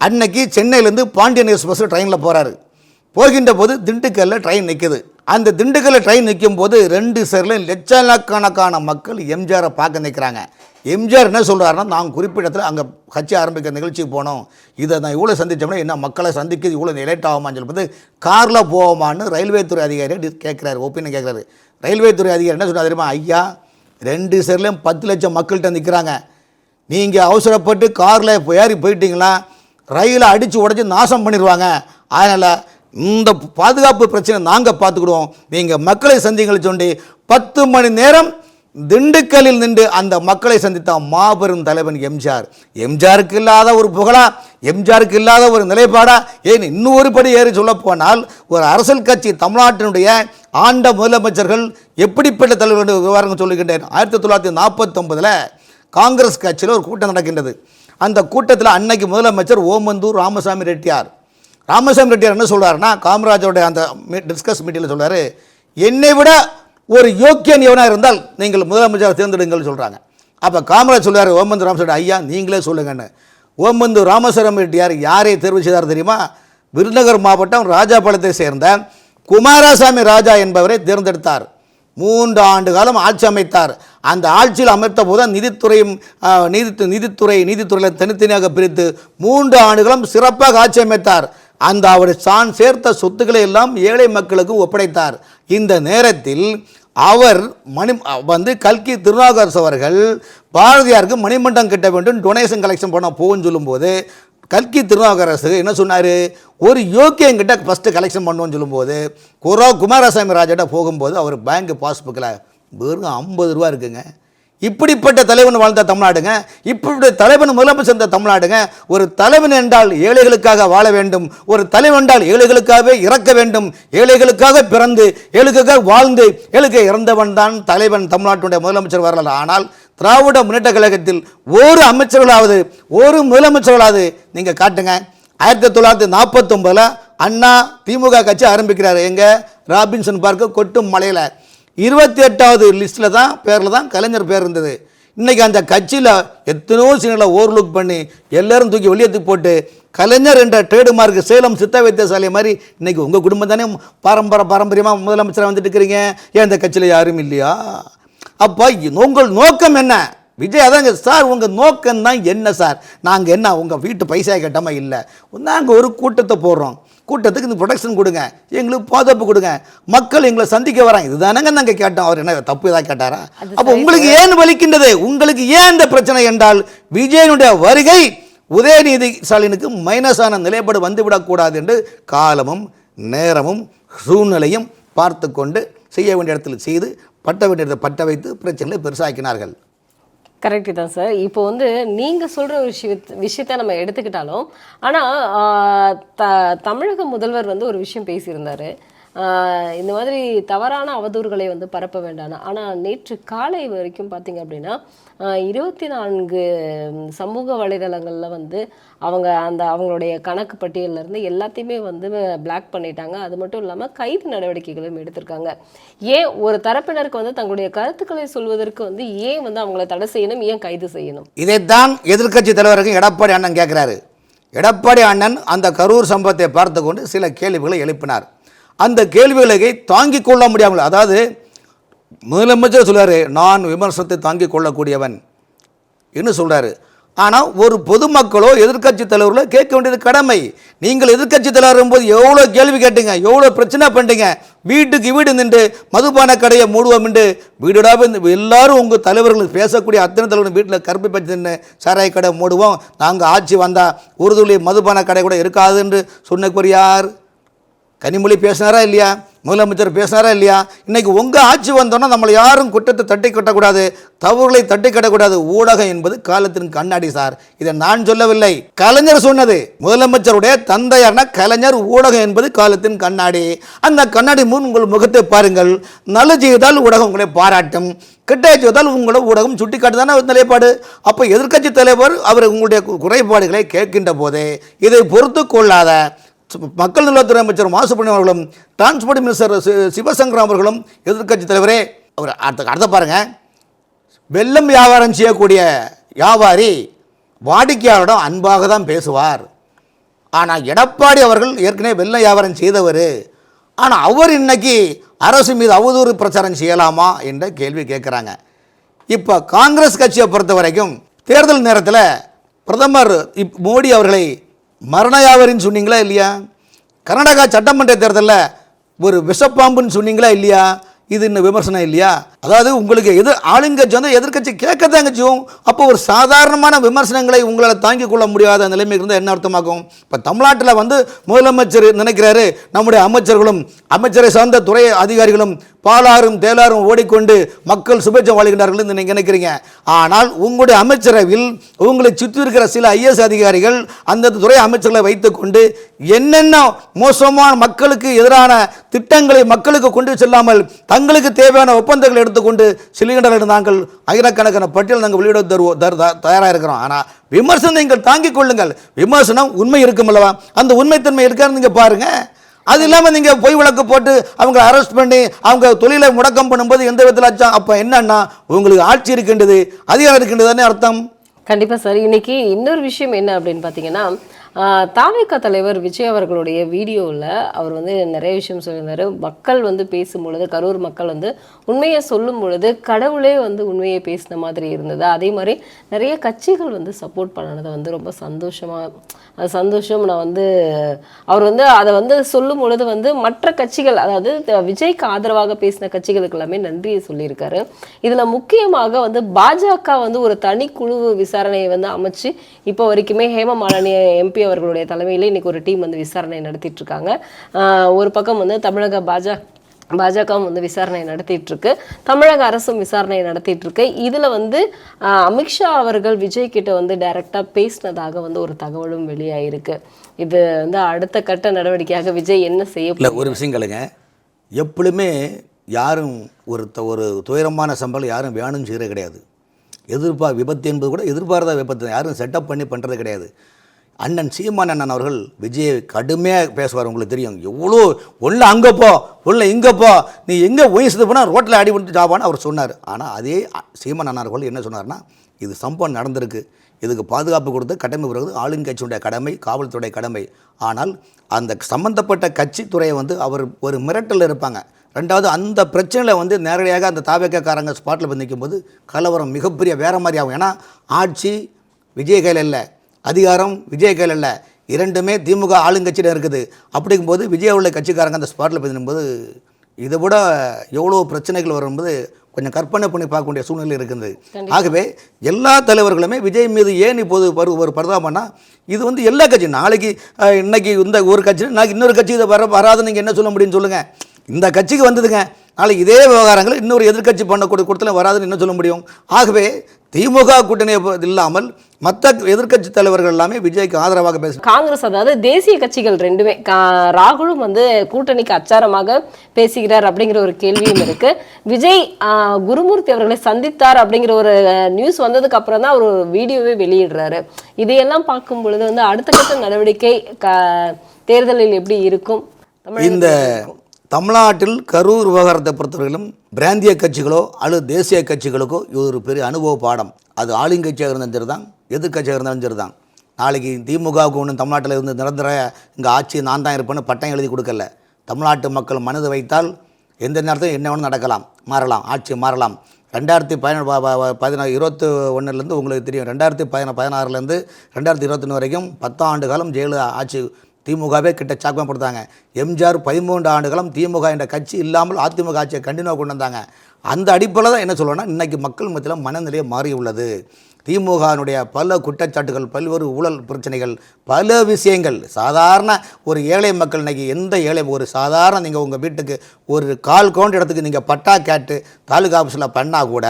அன்னைக்கு சென்னையிலேருந்து பாண்டியன் எக்ஸ்பிரஸ் ட்ரெயினில் போகிறாரு. போகின்ற போது திண்டுக்கல்லில் ட்ரெயின் நிற்குது. அந்த திண்டுக்கல்லில் ட்ரெயின் நிற்கும் போது 2 சைடில் லட்சக்கணக்கான மக்கள் எம்ஜிஆரை பார்க்க நிற்கிறாங்க. எம்ஜிஆர் என்ன சொல்கிறாருன்னா, நான் குறிப்பிட்ட இடத்துல அங்கே கட்சி ஆரம்பிக்கிற நிகழ்ச்சிக்கு போனோம், இதை நான் இவ்வளோ சந்தித்தோம்னா என்ன மக்களை சந்திக்கிறது இவ்வளோ லேட் ஆகுமான்னு சொல்லும்போது காரில் போவோமான்னு ரயில்வே துறை அதிகாரி கேட்குறாரு, ஒப்பீனியன் கேட்குறாரு. ரயில்வே துறை அதிகாரி என்ன சொன்னார் தெரியுமா, ஐயா 2 சைட்லேயும் 10 லட்சம் மக்கள்கிட்ட நிற்கிறாங்க, நீங்கள் அவசரப்பட்டு காரில் ஏறி போயிட்டீங்களா ரயிலை அடித்து உடச்சி நாசம் பண்ணிடுவாங்க, அதனால் இந்த பாதுகாப்பு பிரச்சனை நாங்கள் பார்த்துக்கிடுவோம், நீங்கள் மக்களை சந்திங்களை சொல்லி 10 மணி நேரம் திண்டுக்கல்லில் நின்று அந்த மக்களை சந்தித்த மாபெரும் தலைவன் எம்ஜிஆர். எம்ஜிஆருக்கு இல்லாத ஒரு புகழா, எம்ஜிஆருக்கு இல்லாத ஒரு நிலைப்பாடா, ஏன் இன்னும் ஒரு படி ஏறி சொல்லப்போனால் ஒரு அரசியல் கட்சி தமிழ்நாட்டினுடைய ஆண்ட முதலமைச்சர்கள் எப்படிப்பட்ட தலைவர்கள் விவகாரம் சொல்லுகின்றேன். 1949 காங்கிரஸ் கட்சியில் ஒரு கூட்டம் நடக்கின்றது. அந்த கூட்டத்தில் அன்னைக்கு முதலமைச்சர் ஓமந்தூர் ராமசாமி ரெட்டியார் என்ன சொல்கிறாருன்னா, காமராஜருடைய அந்த டிஸ்கஸ் மீட்டிங்கில் சொல்கிறாரு, என்னை விட ஒரு யோக்கியன் எவனாக இருந்தால் நீங்கள் முதலமைச்சர் தேர்ந்தெடுங்கள் சொல்கிறாங்க. அப்போ காமராஜ் சொல்கிறார், ஓமந்தூர் ராமசாமி, ஐயா நீங்களே சொல்லுங்கன்னு. ஓமந்தூர் ராமசாமி ரெட்டியார் யாரை தேர்வு செய்தார் தெரியுமா, விருதுநகர் மாவட்டம் ராஜாபாளையத்தை சேர்ந்த குமாரசாமி ராஜா என்பவரை தேர்ந்தெடுத்தார். 3 ஆண்டு காலம் ஆட்சி அமைத்தார். அந்த ஆட்சியில் அமைத்த போது நீதித்துறையில் தனித்தனியாக பிரித்து 3 ஆண்டுகளும் சிறப்பாக ஆட்சி அமைத்தார். அந்த அவர் தான் சேர்த்த சொத்துக்களை எல்லாம் ஏழை மக்களுக்கு ஒப்படைத்தார். இந்த நேரத்தில் அவர் கல்கி திருநாவுக்கரசு அவர்கள் பாரதியாருக்கு மணிமண்டம் கட்ட வேண்டும், டொனேஷன் கலெக்ஷன் பண்ண போகுன்னு சொல்லும்போது கல்கி திருநாவுக்கரசு என்ன சொன்னார், ஒரு யோக்கியங்கிட்ட ஃபஸ்ட்டு கலெக்ஷன் பண்ணுவோன்னு சொல்லும்போது குமாரசாமி ராஜாட்ட போகும்போது அவர் பேங்க் பாஸ்புக்கில் வெறும் 50 ரூபா இருக்குங்க. இப்படிப்பட்ட தலைவன் வாழ்ந்த தமிழ்நாடுங்க, இப்படிப்பட்ட தலைவன் முதலமைச்சர் இந்த தமிழ்நாடுங்க. ஒரு தலைவன் என்றால் ஏழைகளுக்காக வாழ வேண்டும், ஒரு தலைவன் என்றால் ஏழைகளுக்காகவே இறக்க வேண்டும், ஏழைகளுக்காக பிறந்து ஏழைகளுக்காக வாழ்ந்து ஏழைக்கு இறந்தவன் தான் தலைவன் தமிழ்நாட்டுடைய முதலமைச்சர் வரல. ஆனால் திராவிட முன்னேற்ற கழகத்தில் ஒரு அமைச்சர்களாவது ஒரு முதலமைச்சர்களாவது நீங்கள் காட்டுங்க. 1949 அண்ணா திமுக கட்சி ஆரம்பிக்கிறார். எங்கள் ராபின்சன் பார்க்க கொட்டும் மலையில் 28வது லிஸ்ட்டில் தான் பேரில் தான் கலைஞர் பேர் இருந்தது. இன்றைக்கி அந்த கட்சியில் எத்தனையோ சீனில் ஓவர்லுக் பண்ணி எல்லோரும் தூக்கி வெளியேற்றி போட்டு கலைஞர் என்ற ட்ரேடுமார்க் சேலம் சித்த வைத்தியசாலை மாதிரி இன்றைக்கி உங்கள் குடும்பம் தானே பாரம்பரியமாக முதலமைச்சராக வந்துட்டு இருக்கிறீங்க. ஏன் இந்த கட்சியில் யாரும் இல்லையா? அப்போ உங்கள் நோக்கம் என்ன? விஜய் அதாங்க சார், உங்கள் நோக்கம் தான் என்ன சார்? நாங்கள் என்ன உங்கள் வீட்டு பைசா கேட்டாமல் இல்லை, நாங்கள் ஒரு கூட்டத்தை போடுறோம், கூட்டத்துக்கு இந்த ப்ரொடெக்ஷன் கொடுங்க, எங்களுக்கு பாதுகாப்பு கொடுங்க, மக்கள் எங்களை சந்திக்க வராங்க, இதுதானங்க நாங்கள் கேட்டோம். அவர் என்ன தப்பு ஏதாவது கேட்டாரா? அப்போ உங்களுக்கு ஏன் வலிக்கின்றது? உங்களுக்கு ஏன் இந்த பிரச்சனை என்றால் விஜயனுடைய வருகை உதயநிதி ஸ்டாலினுக்கு மைனஸான நிலைப்பாடு வந்துவிடக்கூடாது என்று காலமும் நேரமும் சூழ்நிலையும் பார்த்து கொண்டு செய்ய வேண்டிய இடத்துல செய்து பட்ட வேண்டிய இடத்தை பட்ட வைத்து பிரச்சனைகளை பெருசாக்கினார்கள். கரெக்டு தான் சார். இப்போ வந்து நீங்கள் சொல்கிற ஒரு விஷயத்த நம்ம எடுத்துக்கிட்டாலும், ஆனால் தமிழக முதல்வர் வந்து ஒரு விஷயம் பேசியிருந்தார், இந்த மாதிரி தவறான அவதூறுகளை வந்து பரப்ப வேண்டாம். ஆனால் நேற்று காலை வரைக்கும் பார்த்தீங்க அப்படின்னா 24 சமூக வலைதளங்களில் வந்து அவங்களுடைய கணக்கு பட்டியலிருந்து எல்லாத்தையுமே வந்து பிளாக் பண்ணிட்டாங்க. அது மட்டும் இல்லாமல் கைது நடவடிக்கைகளும் எடுத்திருக்காங்க. ஏன் ஒரு தரப்பினருக்கு வந்து தங்களுடைய கருத்துக்களை சொல்வதற்கு வந்து ஏன் வந்து அவங்கள தடை செய்யணும், ஏன் கைது செய்யணும்? இதைத்தான் எதிர்க்கட்சி தலைவருக்கு எடப்பாடி அண்ணன் கேட்குறாரு. எடப்பாடி அண்ணன் அந்த கரூர் சம்பவத்தை பார்த்து கொண்டு சில கேள்விகளை எழுப்பினார். அந்த கேள்விகளை தாங்கிக் கொள்ள முடியாமல், அதாவது முதலமைச்சர் சொல்றாரு, நான் விமர்சனத்தை தாங்கிக் கொள்ளக்கூடியவன் என்று சொல்றாரு. ஆனால் ஒரு பொதுமக்களோ எதிர்க்கட்சி தலைவர்களோ கேட்க வேண்டியது கடமை. நீங்கள் எதிர்க்கட்சி தலைவர் போது எவ்வளோ கேள்வி கேட்டீங்க, எவ்வளோ பிரச்சனை பண்ணிட்டீங்க, வீட்டுக்கு வீடு நின்று மதுபான கடையை மூடுவோம் என்று வீடுடாக எல்லாரும் உங்கள் தலைவர்கள் பேசக்கூடிய அத்தனை தலைவர்கள் வீட்டில் கருப்பை பற்றி நின்று சாராய கடை மூடுவோம், நாங்கள் ஆட்சி வந்தால் உறுதுளி மதுபான கடை கூட இருக்காது என்று சொன்னவர் யார்? கனிமொழி பேசினாரா இல்லையா? முதலமைச்சர் பேசினாரா இல்லையா? இன்றைக்கி உங்கள் ஆட்சி வந்தோன்னா நம்மளை யாரும் குற்றத்தை தட்டி கட்டக்கூடாது, தவறுகளை தட்டி கட்டக்கூடாது. ஊடகம் என்பது காலத்தின் கண்ணாடி சார், இதை நான் சொல்லவில்லை, கலைஞர் சொன்னது. முதலமைச்சருடைய தந்தையான கலைஞர், ஊடகம் என்பது காலத்தின் கண்ணாடி. அந்த கண்ணாடி முன் உங்கள் முகத்தை பாருங்கள். நல்ல செய்தால் ஊடகம் உங்களை பாராட்டும், கெட்ட செய்தால் உங்களை ஊடகம் சுட்டி காட்டுதானே நிலைப்பாடு. அப்போ எதிர்க்கட்சி தலைவர் அவர் உங்களுடைய குறைபாடுகளை கேட்கின்ற போதே இதை பொறுத்து கொள்ளாத மக்கள் நலத்துறை அமைச்சர் மாசுபண்ணி அவர்களும் டிரான்ஸ்போர்ட் மினிஸ்டர் சிவசங்கரம் அவர்களும் எதிர்க்கட்சி தலைவரே அவர் அடுத்த பாருங்க, வெள்ளம் வியாபாரம் செய்யக்கூடிய வியாபாரி வாடிக்கையாளரிடம் அன்பாக தான் பேசுவார். ஆனால் எடப்பாடி அவர்கள் ஏற்கனவே வெள்ளம் வியாபாரம் செய்தவர், ஆனால் அவர் இன்னைக்கு அரசு மீது அவதூறு பிரச்சாரம் செய்யலாமா என்ற கேள்வி கேட்குறாங்க. இப்போ காங்கிரஸ் கட்சியை பொறுத்த வரைக்கும் தேர்தல் நேரத்தில் பிரதமர் மோடி அவர்களை மரண வியாபாரின்னு சொன்னீங்களா இல்லையா? கர்நாடகா சட்டமன்ற தேர்தலில் ஒரு விஷப்பாம்புன்னு சொன்னீங்களா இல்லையா? இது இன்னும் விமர்சனம் இல்லையா? அதாவது உங்களுக்கு ஆளுங்கட்சி வந்து எதிர்கட்சி கேட்கத்தாங்க செய்யும். அப்போ ஒரு சாதாரணமான விமர்சனங்களை உங்களால் தாங்கிக் கொள்ள முடியாத நிலைமை இருந்தால் என்ன அர்த்தமாகும்? இப்போ தமிழ்நாட்டில் வந்து முதலமைச்சர் நினைக்கிறாரு, நம்முடைய அமைச்சர்களும் அமைச்சரை சார்ந்த துறை அதிகாரிகளும் பாலாரும் தேலாரும் ஓடிக்கொண்டு மக்கள் சுபேட்சம் வாழ்கின்றார்கள் என்று நீங்கள் நினைக்கிறீங்க. ஆனால் உங்களுடைய அமைச்சரவையில் உங்களை சுற்றி இருக்கிற சில ஐஎஸ் அதிகாரிகள் அந்த துறை அமைச்சர்களை வைத்துக்கொண்டு என்னென்ன மோசமான மக்களுக்கு எதிரான திட்டங்களை மக்களுக்கு கொண்டு செல்லாமல் தங்களுக்கு தேவையான ஒப்பந்தங்களை எடுத்துக்கொண்டு செல்கின்றனர். நாங்கள் ஆயிரக்கணக்கான பட்டியல் நாங்கள் வெளியிட தயாராக இருக்கிறோம். ஆனால் விமர்சனம் நீங்கள் தாங்கிக் கொள்ளுங்கள். விமர்சனம் உண்மை இருக்கும் அல்லவா? அந்த உண்மைத்தன்மை இருக்கான்னு நீங்கள் பாருங்கள். அது இல்லாமல் நீங்கள் பொய் வழக்கு போட்டு அவங்களை அரெஸ்ட் பண்ணி அவங்க தொழிலை முடக்கம் பண்ணும்போது எந்த விதத்தில் ஆச்சா? அப்போ என்னன்னா உங்களுக்கு ஆட்சி இருக்கின்றது, அதிகாரம் இருக்கின்றதுன்னு அர்த்தம். கண்டிப்பாக சார். இன்னைக்கு இன்னொரு விஷயம் என்ன அப்படின்னு பார்த்தீங்கன்னா, தாவேகா தலைவர் விஜய் அவர்களுடைய வீடியோவில் அவர் வந்து நிறைய விஷயம் சொல்லியிருந்தார். மக்கள் வந்து பேசும்பொழுது, கரூர் மக்கள் வந்து உண்மையை சொல்லும் பொழுது கடவுளே வந்து உண்மையை பேசின மாதிரி இருந்தது. அதே மாதிரி நிறைய கட்சிகள் வந்து சப்போர்ட் பண்ணது வந்து ரொம்ப சந்தோஷம். நான் வந்து அவர் வந்து அதை வந்து சொல்லும் பொழுது வந்து மற்ற கட்சிகள், அதாவது விஜய்க்கு ஆதரவாக பேசின கட்சிகளுக்கு எல்லாமே நன்றியை சொல்லியிருக்காரு. இதில் முக்கியமாக வந்து பாஜக வந்து ஒரு தனி குழு விசாரணையை வந்து அமைச்சு இப்போ வரைக்குமே ஹேமமாலினி எம்பி அவர்களுடைய தலைமையில் இன்னைக்கு ஒரு டீம் வந்து விசாரணை நடத்திட்டு இருக்காங்க. ஒரு பக்கம் வந்து தமிழக பாஜகவும் வந்து விசாரணை நடத்திட்டு இருக்கு, தமிழக அரசும் விசாரணை நடத்திட்டு இருக்கு. இதுல வந்து அமித்ஷா அவர்கள் விஜய் கிட்ட வந்து டைரக்டா பேசினதாக வந்து ஒரு தகவலும் வெளியாயிருக்கு. இது வந்து அடுத்த கட்ட நடவடிக்கையாக விஜய் என்ன செய்ய ஒரு விஷயங்களுங்க, எப்பொழுதுமே யாரும் ஒரு துயரமான சம்பளம் யாரும் வேணும்னு செய்கிறது கிடையாது. விபத்து என்பது கூட எதிர்பாராத விபத்து, யாரும் செட்டப் பண்ணி பண்ணுறது கிடையாது. அண்ணன் சீமான் அண்ணன் அவர்கள் விஜயை கடுமையாக பேசுவார். உங்களுக்கு தெரியும், எவ்வளோ ஒன்று அங்கே போ, ஒன்று இங்கே போ, நீ எங்கே வயசுது போனால் ரோட்டில் அடி பண்ணிட்டு ஜாபான்னு அவர் சொன்னார். ஆனால் அதே சீமான் அண்ணன் அவர்கள் என்ன சொன்னார்னா, இது சம்பவம் நடந்திருக்கு, இதுக்கு பாதுகாப்பு கொடுத்து கடமை வருவது ஆளுங்கட்சியுடைய கடமை, காவல்துறை கடமை. ஆனால் அந்த சம்பந்தப்பட்ட கட்சித்துறையை வந்து அவர் ஒரு மிரட்டல் இருப்பாங்க, ரெண்டாவது அந்த பிரச்சனையில் வந்து நேரடியாக அந்த தாவேக்காரங்க ஸ்பாட்டில் போய் நிற்கும்போது கலவரம் மிகப்பெரிய வேறு மாதிரி ஆகும். ஏன்னா ஆட்சி விஜய் கையில் இல்லை, அதிகாரம் விஜய் கையில் இல்லை, இரண்டுமே திமுக ஆளுங்கட்சியில் இருக்குது. அப்படிங்கும்போது விஜய் உள்ள கட்சிக்காரங்க அந்த ஸ்பாட்டில் போய் நிற்கும்போது இதை விட எவ்வளோ பிரச்சனைகள் வரும்போது கொஞ்சம் கற்பனை பண்ணி பார்க்க வேண்டிய சூழ்நிலை இருக்குது. ஆகவே எல்லா தலைவர்களுமே விஜய் மீது ஏன் இப்போது ஒரு பரிதாபம்னா, இது வந்து எல்லா கட்சியும் நாளைக்கு இன்னைக்கு இந்த ஒரு கட்சி நாளைக்கு இன்னொரு கட்சி இதை வராதுன்னு நீங்கள் என்ன சொல்ல முடியும்னு சொல்லுங்கள். இந்த கட்சிக்கு வந்ததுங்க, நாளைக்கு இதே விவகாரங்கள் இன்னொரு எதிர்க்கட்சி பண்ணக்கூடிய கூட்டத்தில் வராதுன்னு என்ன சொல்ல முடியும். ஆகவே திமுக கூட்டணி இல்லாமல் மற்ற எதிர்க்கட்சி தலைவர்கள் எல்லாமே விஜய்க்கு ஆதரவாக பேச காங்கிரஸ், அதாவது தேசிய கட்சிகள் ரெண்டுமே ராகுலும் வந்து கூட்டணிக்கு அச்சாரமாக பேசுகிறார் அப்படிங்கிற ஒரு கேள்வியும் இருக்கு. விஜய் குருமூர்த்தி அவர்களை சந்தித்தார் அப்படிங்கிற ஒரு நியூஸ் வந்ததுக்கு அப்புறம் தான் ஒரு வீடியோவே வெளியிடுறாரு. இதையெல்லாம் பார்க்கும் பொழுது வந்து அடுத்த கட்ட நடவடிக்கை தேர்தலில் எப்படி இருக்கும்? இந்த தமிழ்நாட்டில் கரூர் விவகாரத்தை பொறுத்தவரையிலும் பிராந்திய கட்சிகளோ அல்லது தேசிய கட்சிகளுக்கோ இது ஒரு பெரிய அனுபவ பாடம். அது ஆளுங்கட்சியாக இருந்தாலும் சரி தான், எதிர்கட்சியாக இருந்தாலும் சரி தான். நாளைக்கு திமுகவுக்கு ஒன்று தமிழ்நாட்டில் இருந்து நிரந்தர இங்கே ஆட்சி நான் தான் இருப்பேன்னு பட்டம் எழுதி கொடுக்கல. தமிழ்நாட்டு மக்கள் மனது வைத்தால் எந்த நேரத்தையும் என்ன வேணும் நடக்கலாம், மாறலாம், ஆட்சி மாறலாம். 2021 உங்களுக்கு தெரியும், 2016 2021 வரைக்கும் 10 ஆண்டு காலம் ஜெயலலிதா ஆட்சி திமுகவே கிட்ட சாக்கமாக கொடுத்தாங்க. எம்ஜிஆர் 13 ஆண்டு காலம் திமுக என்ற கட்சி இல்லாமல் அதிமுக ஆட்சியை கண்டினியூவாக கொண்டு வந்தாங்க. அந்த அடிப்படையில் தான் என்ன சொல்லணும்னா, இன்றைக்கி மக்கள் மத்தியில் மனநிலையை மாறி உள்ளது. திமுகனுடைய பல குற்றச்சாட்டுகள், பல்வேறு ஊழல் பிரச்சனைகள், பல விஷயங்கள் சாதாரண ஒரு ஏழை மக்கள் இன்றைக்கி எந்த ஏழை ஒரு சாதாரண நீங்கள் உங்கள் வீட்டுக்கு ஒரு கால் கவுண்ட் இடத்துக்கு நீங்கள் பட்டா கேட்டு தாலுகா ஆஃபீஸில் பண்ணால் கூட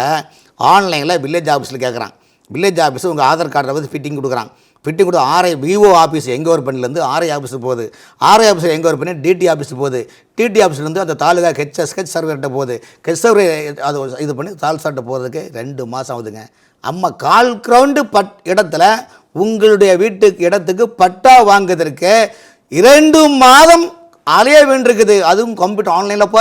ஆன்லைனில் வில்லேஜ் ஆஃபீஸில் கேட்குறான். வில்லேஜ் ஆஃபீஸு உங்கள் ஆதார் கார்டை வந்து ஃபிட்டிங் கொடுக்குறான். ஃபிட்டிங் கொடுத்து ஆர்ஐ விஓ ஆஃபீஸ் எங்கோர் பண்ணிலேருந்து ஆர்ஐ ஆஃபீஸுக்கு போகுது. ஆர்ஐ ஆஃபீஸில் எங்கோர் பண்ணி டிடி ஆஃபீஸுக்கு போகுது. டிடி ஆஃபீஸ்லேருந்து அந்த தாலுகா ஹெச் சர்வேர்கிட்ட போகுது. ஹெச் சர்வே அது இது பண்ணி தாலுசாட்ட போகிறதுக்கு 2 மாதம் ஆகுதுங்க. அம்மா கால் கிரவுண்டு இடத்துல உங்களுடைய வீட்டுக்கு இடத்துக்கு பட்டா வாங்குவதற்கு 2 மாதம் அலைய வேண்டியிருக்குது. அதுவும் கம்ப்யூட்டர் ஆன்லைனில்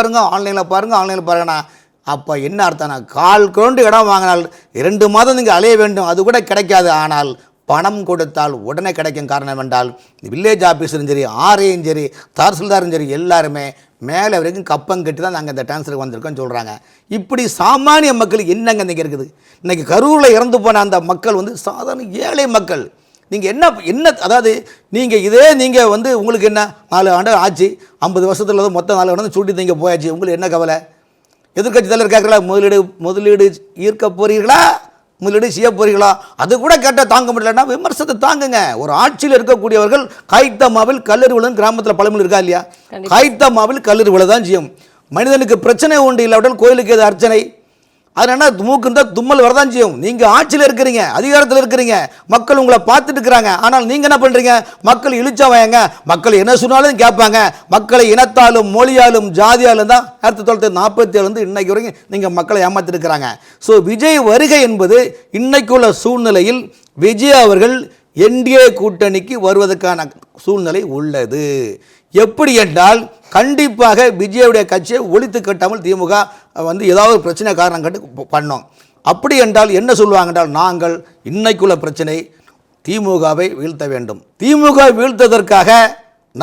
பாருங்கண்ணா. அப்போ என்ன அர்த்தம்னா, கால் கிரவுண்டு இடம் வாங்கினால் 2 மாதம் நீங்கள் அலைய வேண்டும், அது கூட கிடைக்காது. ஆனால் பணம் கொடுத்தால் உடனே கிடைக்கும். காரணம் என்றால் வில்லேஜ் ஆஃபீஸரும் சரி, ஆர்ஐயும் சரி, தாசில்தாரும் சரி, எல்லாருமே மேலே வரைக்கும் கப்பம் கட்டி தான் நாங்கள் இந்த டிரான்ஸ்ஃபருக்கு வந்திருக்கோம்னு சொல்கிறாங்க. இப்படி சாமானிய மக்கள் என்னங்க இன்றைக்கி இருக்குது? இன்றைக்கி கரூரில் இறந்து போன அந்த மக்கள் வந்து சாதாரண ஏழை மக்கள். நீங்கள் என்ன அதாவது நீங்கள் வந்து உங்களுக்கு என்ன 4 ஆண்டு ஆச்சு, 50 வருஷத்தில் மொத்தம் 4 ஆண்டு சுட்டி நீங்கள் போயாச்சு, உங்களுக்கு என்ன கவலை? எதிர்கட்சி தலைவர் கேட்குறா, முதலீடு ஈர்க்க போகிறீர்களா, முதலீடு செய்ய போகிறீங்களா? அது கூட கேட்டால் தாங்க முடியலன்னா விமர்சனத்தை தாங்குங்க. ஒரு ஆட்சியில் இருக்கக்கூடியவர்கள் காய்த்தமாவில் கல்லறி விழுந்து கிராமத்தில் பழமொழி இருக்கா இல்லையா? காய்த்தமாவில் கல்லறி விழ தான் செய்யும். மனிதனுக்கு பிரச்சனை உண்டு இல்லாவிட்டால் கோயிலுக்கு எது அர்ச்சனை? அதனால் மூக்கு இருந்தால் தும்மல் வரதான் செய்யும். நீங்கள் ஆட்சியில் இருக்கிறீங்க, அதிகாரத்தில் இருக்கிறீங்க, மக்கள் உங்களை பார்த்துட்டு இருக்கிறாங்க. ஆனால் நீங்கள் என்ன பண்ணுறீங்க? மக்கள் இழிச்சவங்க, மக்கள் என்ன சொன்னாலும் கேட்பாங்க. மக்களை இனத்தாலும் மொழியாலும் ஜாதியாலும் தான் 1947 இன்னைக்கு வரைக்கும் நீங்கள் மக்களை ஏமாற்றிருக்கிறாங்க. ஸோ விஜய் வருகை என்பது இன்னைக்குள்ள சூழ்நிலையில் விஜய் அவர்கள் என்டிஏ கூட்டணிக்கு வருவதற்கான சூழ்நிலை உள்ளது. எப்படி என்றால் கண்டிப்பாக விஜயுடைய கட்சியை ஒழித்து கட்டாமல் திமுக வந்து ஏதாவது பிரச்சனை காரணம் கண்டு பண்ணோம். அப்படி என்றால் என்ன சொல்லுவாங்க என்றால், நாங்கள் இன்னைக்குள்ள பிரச்சனை திமுகவை வீழ்த்த வேண்டும். திமுக வீழ்த்ததற்காக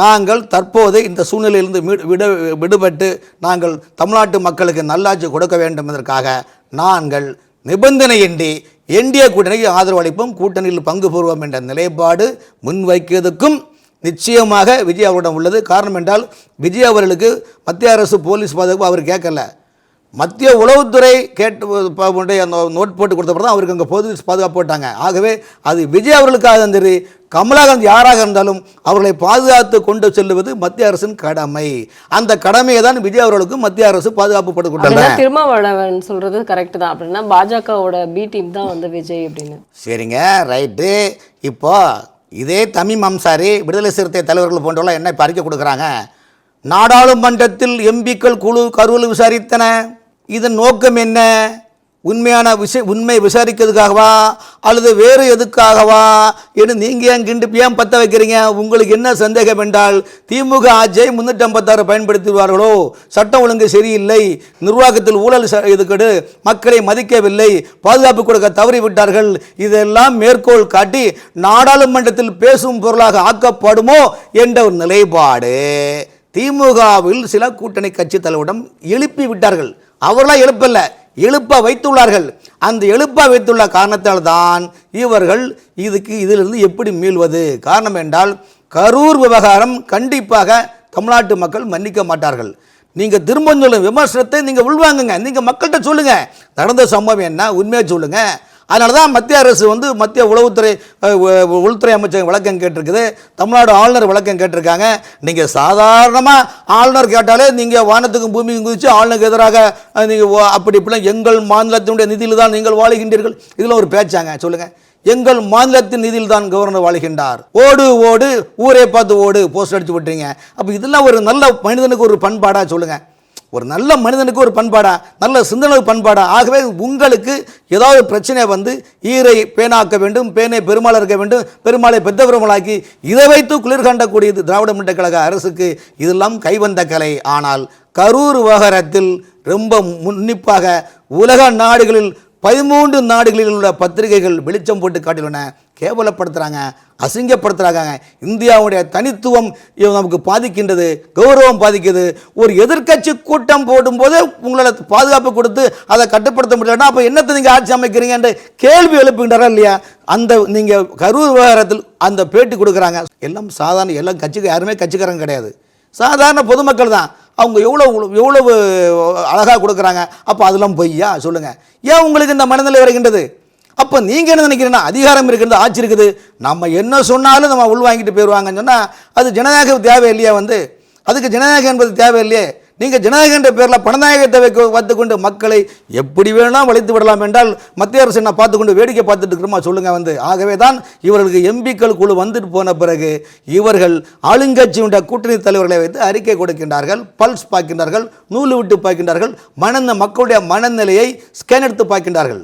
நாங்கள் தற்போது இந்த சூழ்நிலையிலிருந்து விடுபட்டு நாங்கள் தமிழ்நாட்டு மக்களுக்கு நல்லாட்சி கொடுக்க வேண்டும் என்பதற்காக நாங்கள் நிபந்தனையின்றி என்டிஏ கூட்டணிக்கு ஆதரவு அளிப்போம், கூட்டணியில் பங்கு பெறுவோம் என்ற நிலைப்பாடு முன்வைக்கிறதுக்கும் நிச்சயமாக விஜய் அவரிடம் உள்ளது. காரணம் என்றால் விஜய் அவர்களுக்கு மத்திய அரசு போலீஸ் பாதுகாப்பு அவர் கேட்கல. மத்திய உளவுத்துறை அந்த நோட் போட்டு கொடுத்தப்பறம் தான் அவருக்கு அங்கே போலீஸ் பாதுகாப்பு போட்டாங்க. ஆகவே அது விஜய் அவர்களுக்காக சரி, கமலஹாசன் யாராக இருந்தாலும் அவர்களை பாதுகாத்து கொண்டு செல்வது மத்திய அரசின் கடமை. அந்த கடமையை தான் விஜய் அவர்களுக்கு மத்திய அரசு பாதுகாப்பு போட்டு கொடுத்தாங்க. திருமாவளவன் சொல்றது கரெக்ட் தான். அப்படின்னா பாஜகவோட பி டீம் தான் வந்து விஜய் அப்படின்னு. சரிங்க, ரைட்டு. இப்போ இதே தமிம் அம்சாரி, விடுதலை சிறுத்தை தலைவர்கள் போன்றவர்கள் என்ன பறிக்க கொடுக்குறாங்க? நாடாளுமன்றத்தில் எம்பிக்கள் குழு கரூரில் விசாரித்தன. இதன் நோக்கம் என்ன? உண்மை விசாரிக்கிறதுக்காகவா அல்லது வேறு எதுக்காகவா என்று நீங்கள் ஏன் பற்ற வைக்கிறீங்க? உங்களுக்கு என்ன சந்தேகம் என்றால், திமுக ஆட்சியை 356 பயன்படுத்துவார்களோ, சட்டம் ஒழுங்கு சரியில்லை, நிர்வாகத்தில் ஊழல் இதுக்கெடு, மக்களை மதிக்கவில்லை, பாதுகாப்பு கொடுக்க தவறிவிட்டார்கள், இதெல்லாம் மேற்கோள் காட்டி நாடாளுமன்றத்தில் பேசும் பொருளாக ஆக்கப்படுமோ என்ற ஒரு நிலைப்பாடு திமுகவில் சில கூட்டணி கட்சி தலைவரிடம் எழுப்பி விட்டார்கள். அவர்களாம் எழுப்பல்ல, எழுப்ப வைத்துள்ளார்கள். அந்த எழுப்ப வைத்துள்ள காரணத்தால் தான் இவர்கள் இதிலிருந்து எப்படி மீள்வது? காரணம் என்றால் கரூர் விவகாரம் கண்டிப்பாக தமிழ்நாட்டு மக்கள் மன்னிக்க மாட்டார்கள். நீங்கள் திரும்ப சொல்லுங்க, விமர்சனத்தை நீங்கள் உள்வாங்குங்க, நீங்கள் மக்கள்கிட்ட சொல்லுங்கள் நடந்த சம்பவம் என்ன, உண்மையாக சொல்லுங்கள். அதனால தான் மத்திய அரசு மத்திய உள்துறை அமைச்சர் விளக்கம் கேட்டிருக்குது, தமிழ்நாடு ஆளுநர் விளக்கம் கேட்டிருக்காங்க. நீங்கள் சாதாரணமாக ஆளுநர் கேட்டாலே நீங்கள் வானத்துக்கும் பூமிக்கும் குதித்து ஆளுநருக்கு எதிராக நீங்கள் அப்படி இப்படிலாம் எங்கள் மாநிலத்தினுடைய நிதியில் தான் நீங்கள் வாழுகின்றீர்கள், இதில் ஒரு பேச்சாங்க சொல்லுங்கள். எங்கள் மாநிலத்தின் நிதியில் தான் கவர்னர் வாழ்கின்றார், ஓடு ஓடு ஊரை பார்த்து ஓடு போஸ்ட் அடிச்சு விட்டுறீங்க. அப்போ இதெல்லாம் ஒரு நல்ல மனிதனுக்கு ஒரு பண்பாடாக சொல்லுங்கள், ஒரு நல்ல மனிதனுக்கு ஒரு பண்பாடா, நல்ல சிந்தனைக்கு பண்பாடா? ஆகவே உங்களுக்கு ஏதாவது பிரச்சனை ஈரை பேனாக்க வேண்டும், பேனை பெருமாள் இருக்க வேண்டும், பெருமாளை பெத்த பெருமாளாக்கி இதை வைத்து குளிர் காண்டக்கூடியது திராவிட முன்னேற்ற கழக அரசுக்கு. இதெல்லாம் கைவந்த கலை. ஆனால் கரூர் விவகாரத்தில் ரொம்ப உன்னிப்பாக உலக நாடுகளில் 13 நாடுகளில் உள்ள பத்திரிகைகள் வெளிச்சம் போட்டு காட்டியுள்ளன. கேவலப்படுத்துகிறாங்க, அசிங்கப்படுத்துகிறாங்க. இந்தியாவுடைய தனித்துவம் நமக்கு பாதிக்கின்றது, கௌரவம் பாதிக்குது. ஒரு எதிர்க்கட்சி கூட்டம் போடும்போது உங்களால் பாதுகாப்பு கொடுத்து அதை கட்டுப்படுத்த முடியலன்னா அப்போ என்னத்தை நீங்கள் ஆட்சி அமைக்கிறீங்க என்ற கேள்வி எழுப்புகின்றாரா இல்லையா? அந்த நீங்கள் கரூர் விவகாரத்தில் அந்த பேட்டி கொடுக்குறாங்க. எல்லாம் சாதாரண, எல்லாம் கட்சிக்கு யாருமே கட்சிக்காரங்க கிடையாது, சாதாரண பொதுமக்கள் தான். அவங்க எவ்வளவு அழகாக கொடுக்குறாங்க. அப்போ அதெல்லாம் பொய்யா சொல்லுங்கள்? ஏன் உங்களுக்கு இந்த மனநிலை வருகின்றது? அப்போ நீங்கள் என்ன நினைக்கிறீங்கன்னா அதிகாரம் இருக்கிறது, ஆட்சி இருக்குது, நம்ம என்ன சொன்னாலும் நம்ம உள்வாங்கிட்டு போயிடுவாங்கன்னு சொன்னால் அது ஜனநாயகம் தேவை இல்லையா? அதுக்கு ஜனநாயகம் என்பது தேவை இல்லையே. நீங்கள் ஜனநாயகம் என்ற பேரில் பணநாயகத்தை வைத்துக்கொண்டு மக்களை எப்படி வேணாலும் வளைத்து விடலாம் என்றால் மத்திய அரசு என்ன பார்த்துக்கொண்டு வேடிக்கை பார்த்துட்டு இருக்கிறோமா சொல்லுங்கள்? ஆகவே தான் இவர்களுக்கு எம்பிக்கள் குழு வந்துட்டு போன பிறகு இவர்கள் ஆளுங்கட்சியுடைய கூட்டணி தலைவர்களை வைத்து அறிக்கை கொடுக்கின்றார்கள், பல்ஸ் பார்க்கின்றார்கள், நூல் விட்டு பார்க்கின்றார்கள், மக்களுடைய மனநிலையை ஸ்கேன் எடுத்து பார்க்கின்றார்கள்.